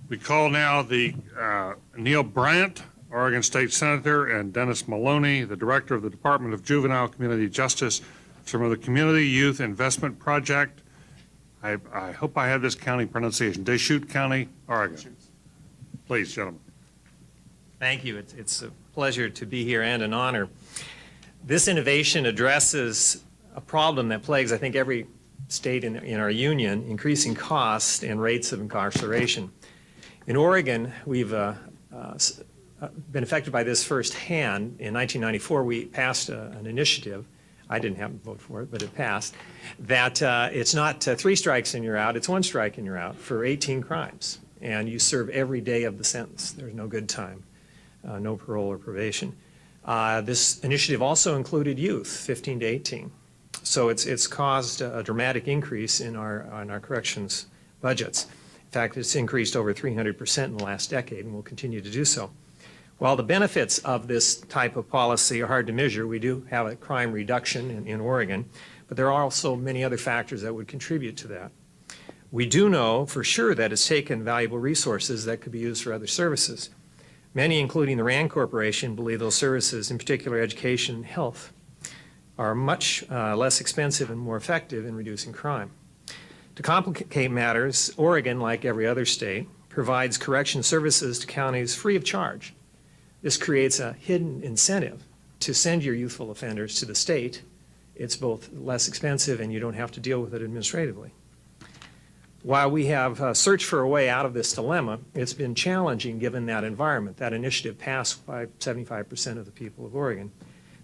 We call now the Neil Bryant, Oregon State Senator, and Dennis Maloney, the Director of the Department of Juvenile Community Justice from the Community Youth Investment Project. I hope I have this county pronunciation. Deschutes County, Oregon. Please, gentlemen. Thank you. It's a pleasure to be here and an honor. This innovation addresses a problem that plagues, I think, every state in our union, increasing costs and rates of incarceration. In Oregon, we've been affected by this firsthand. In 1994, we passed an initiative. I didn't happen to vote for it, but it passed, that it's not 3 strikes and you're out, it's 1 strike and you're out for 18 crimes. And you serve every day of the sentence. There's no good time, no parole or probation. This initiative also included youth, 15 to 18. So it's caused a dramatic increase in our corrections budgets. In fact, it's increased over 300% in the last decade and will continue to do so. While the benefits of this type of policy are hard to measure, we do have a crime reduction in Oregon, but there are also many other factors that would contribute to that. We do know for sure that it's taken valuable resources that could be used for other services. Many, including the RAND Corporation, believe those services, in particular education and health, are much less expensive and more effective in reducing crime. To complicate matters, Oregon, like every other state, provides correction services to counties free of charge. This creates a hidden incentive to send your youthful offenders to the state. It's both less expensive and you don't have to deal with it administratively. While we have searched for a way out of this dilemma, it's been challenging given that environment. That initiative passed by 75% of the people of Oregon.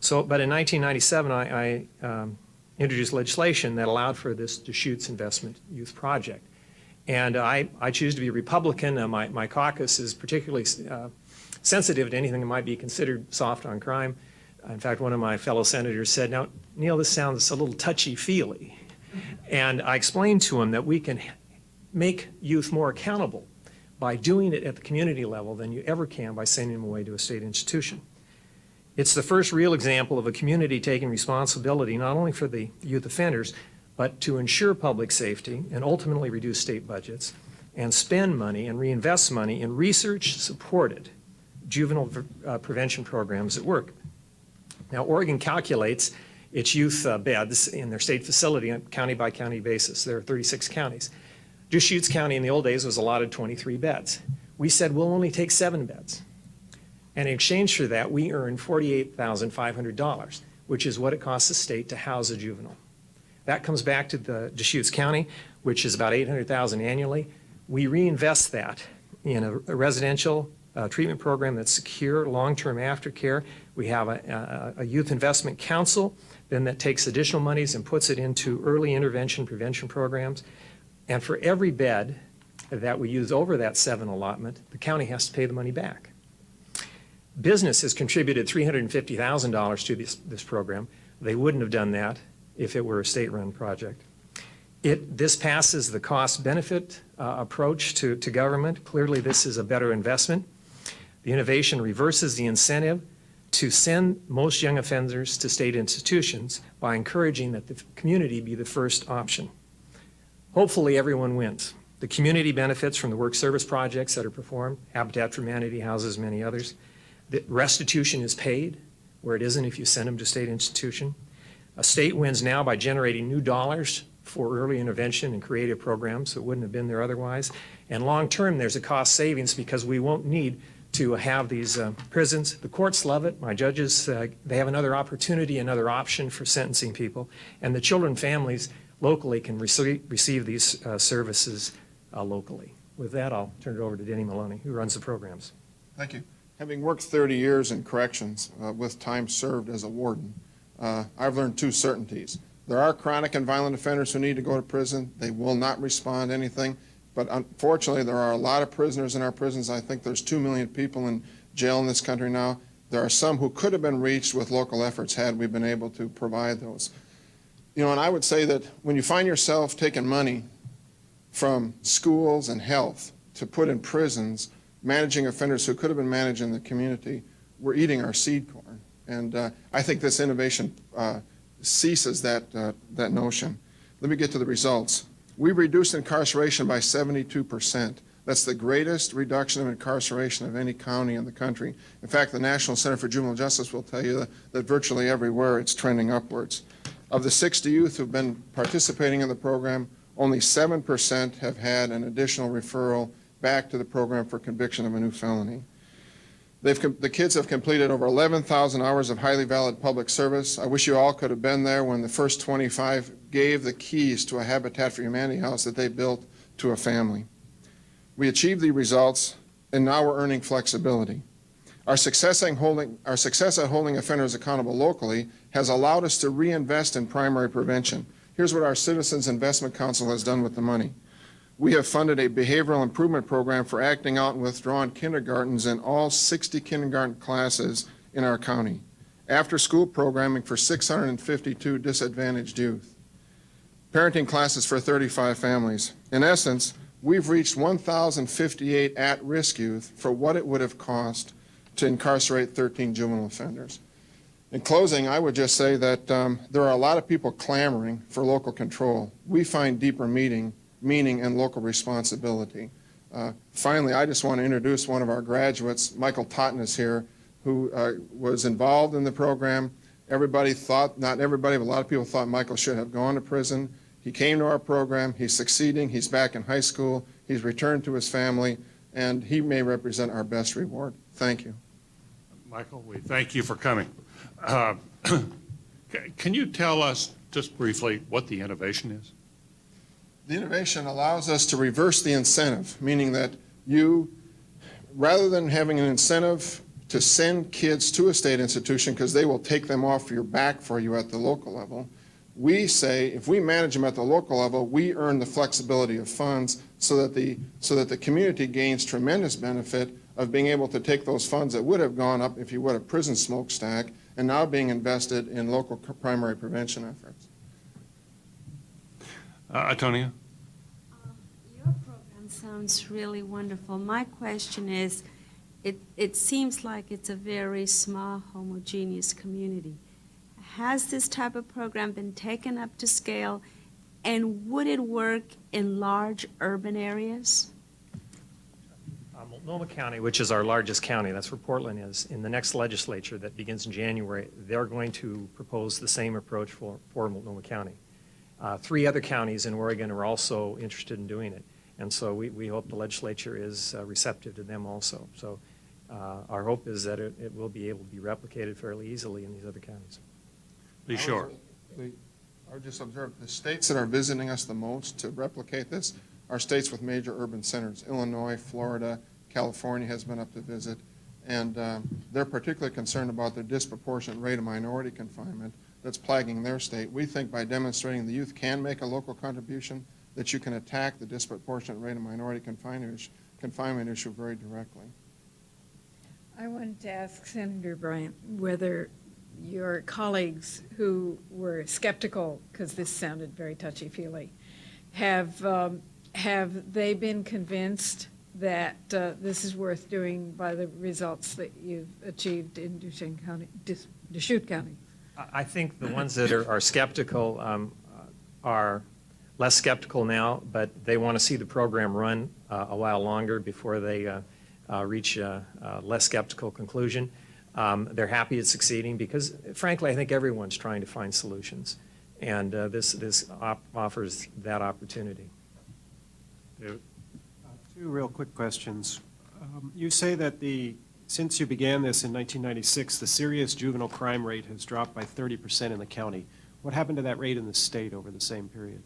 But in 1997, I introduced legislation that allowed for this Deschutes Investment Youth Project. And I choose to be a Republican. My caucus is particularly sensitive to anything that might be considered soft on crime. In fact, one of my fellow senators said, "Now, Neil, this sounds a little touchy-feely." And I explained to him that we can make youth more accountable by doing it at the community level than you ever can by sending them away to a state institution. It's the first real example of a community taking responsibility not only for the youth offenders, but to ensure public safety and ultimately reduce state budgets and spend money and reinvest money in research-supported juvenile prevention programs at work. Now, Oregon calculates its youth beds in their state facility on a county-by-county basis. There are 36 counties. Deschutes County in the old days was allotted 23 beds. We said we'll only take 7 beds. And in exchange for that, we earn $48,500, which is what it costs the state to house a juvenile. That comes back to the Deschutes County, which is about $800,000 annually. We reinvest that in a residential treatment program that's secure, long-term aftercare. We have a youth investment council then that takes additional monies and puts it into early intervention prevention programs. And for every bed that we use over that 7 allotment, the county has to pay the money back. Business has contributed $350,000 to this program. They wouldn't have done that if it were a state-run project. This passes the cost-benefit approach to government. Clearly, this is a better investment. The innovation reverses the incentive to send most young offenders to state institutions by encouraging that the community be the first option. Hopefully, everyone wins. The community benefits from the work service projects that are performed. Habitat for Humanity houses many others. The restitution is paid, where it isn't if you send them to state institution. A state wins now by generating new dollars for early intervention and creative programs that wouldn't have been there otherwise. And long term, there's a cost savings because we won't need to have these prisons. The courts love it. My judges, they have another opportunity, another option for sentencing people. And the children families locally can receive these services locally. With that, I'll turn it over to Denny Maloney, who runs the programs. Thank you. Having worked 30 years in corrections with time served as a warden, I've learned 2 certainties. There are chronic and violent offenders who need to go to prison. They will not respond to anything. But unfortunately, there are a lot of prisoners in our prisons. I think there's 2 million people in jail in this country now. There are some who could have been reached with local efforts had we been able to provide those. You know, and I would say that when you find yourself taking money from schools and health to put in prisons, managing offenders who could have been managed in the community, we're eating our seed corn. And I think this innovation ceases that notion. Let me get to the results. We reduced incarceration by 72%. That's the greatest reduction of incarceration of any county in the country. In fact, the National Center for Juvenile Justice will tell you that virtually everywhere it's trending upwards. Of the 60 youth who've been participating in the program, only 7% have had an additional referral back to the program for conviction of a new felony. The kids have completed over 11,000 hours of highly valid public service. I wish you all could have been there when the first 25 gave the keys to a Habitat for Humanity house that they built to a family. We achieved the results, and now we're earning flexibility. Our success at holding offenders accountable locally has allowed us to reinvest in primary prevention. Here's what our Citizens Investment Council has done with the money. We have funded a behavioral improvement program for acting out and withdrawn kindergartens in all 60 kindergarten classes in our county. After-school programming for 652 disadvantaged youth. Parenting classes for 35 families. In essence, we've reached 1,058 at-risk youth for what it would have cost to incarcerate 13 juvenile offenders. In closing, I would just say that there are a lot of people clamoring for local control. We find deeper meaning in local responsibility. Finally, I just want to introduce one of our graduates, Michael Totten is here, who was involved in the program. Everybody thought, not everybody, but a lot of people thought Michael should have gone to prison. He came to our program, he's succeeding, he's back in high school, he's returned to his family, and he may represent our best reward. Thank you. Michael, we thank you for coming. Can you tell us just briefly what the innovation is? The innovation allows us to reverse the incentive, meaning that you, rather than having an incentive to send kids to a state institution because they will take them off your back for you at the local level, we say if we manage them at the local level, we earn the flexibility of funds so that the community gains tremendous benefit of being able to take those funds that would have gone up if you would a prison smokestack and now being invested in local primary prevention efforts. Antonia? Your program sounds really wonderful. My question is, it seems like it's a very small, homogeneous community. Has this type of program been taken up to scale, and would it work in large urban areas? Multnomah County, which is our largest county, that's where Portland is, in the next legislature that begins in January, they're going to propose the same approach for Multnomah County. 3 other counties in Oregon are also interested in doing it, and so we hope the legislature is receptive to them also. So our hope is that it will be able to be replicated fairly easily in these other counties. Be sure. I would just observe the states that are visiting us the most to replicate this are states with major urban centers. Illinois, Florida, California has been up to visit, and they're particularly concerned about the disproportionate rate of minority confinement that's plaguing their state. We think by demonstrating the youth can make a local contribution, that you can attack the disproportionate rate of minority confinement issue very directly. I wanted to ask Senator Bryant whether your colleagues who were skeptical, because this sounded very touchy-feely, have they been convinced that this is worth doing by the results that you've achieved in Deschutes County? I think the ones that are skeptical are less skeptical now, but they want to see the program run a while longer before they reach a less skeptical conclusion. They're happy it's succeeding because, frankly, I think everyone's trying to find solutions, and this offers that opportunity. David? 2 real quick questions. You say that since you began this in 1996, the serious juvenile crime rate has dropped by 30% in the county. What happened to that rate in the state over the same period?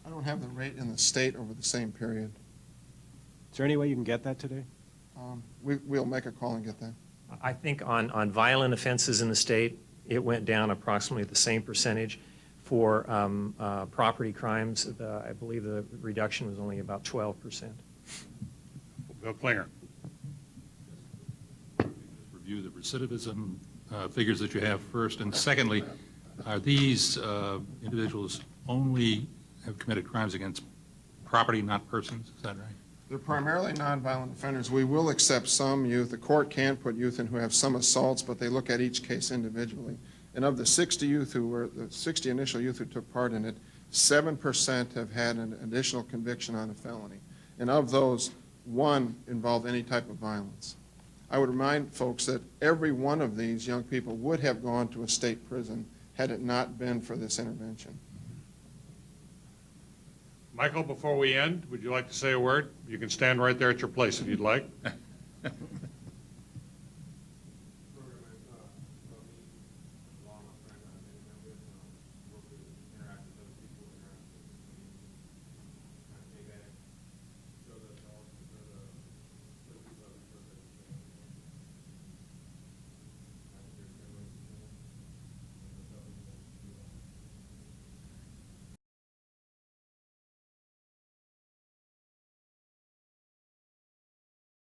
I don't have the rate in the state over the same period. Is there any way you can get that today? We'll make a call and get that. I think on violent offenses in the state, it went down approximately the same percentage. For property crimes, I believe the reduction was only about 12%. Bill Klinger. Review the recidivism figures that you have first, and secondly, are these individuals only have committed crimes against property, not persons? Is that right? They're primarily nonviolent offenders. We will accept some youth. The court can put youth in who have some assaults, but they look at each case individually. And of the 60 initial youth who took part in it, 7% have had an additional conviction on a felony. and of those, one involved any type of violence. I would remind folks that every one of these young people would have gone to a state prison had it not been for this intervention. Michael, before we end, would you like to say a word? You can stand right there at your place if you'd like.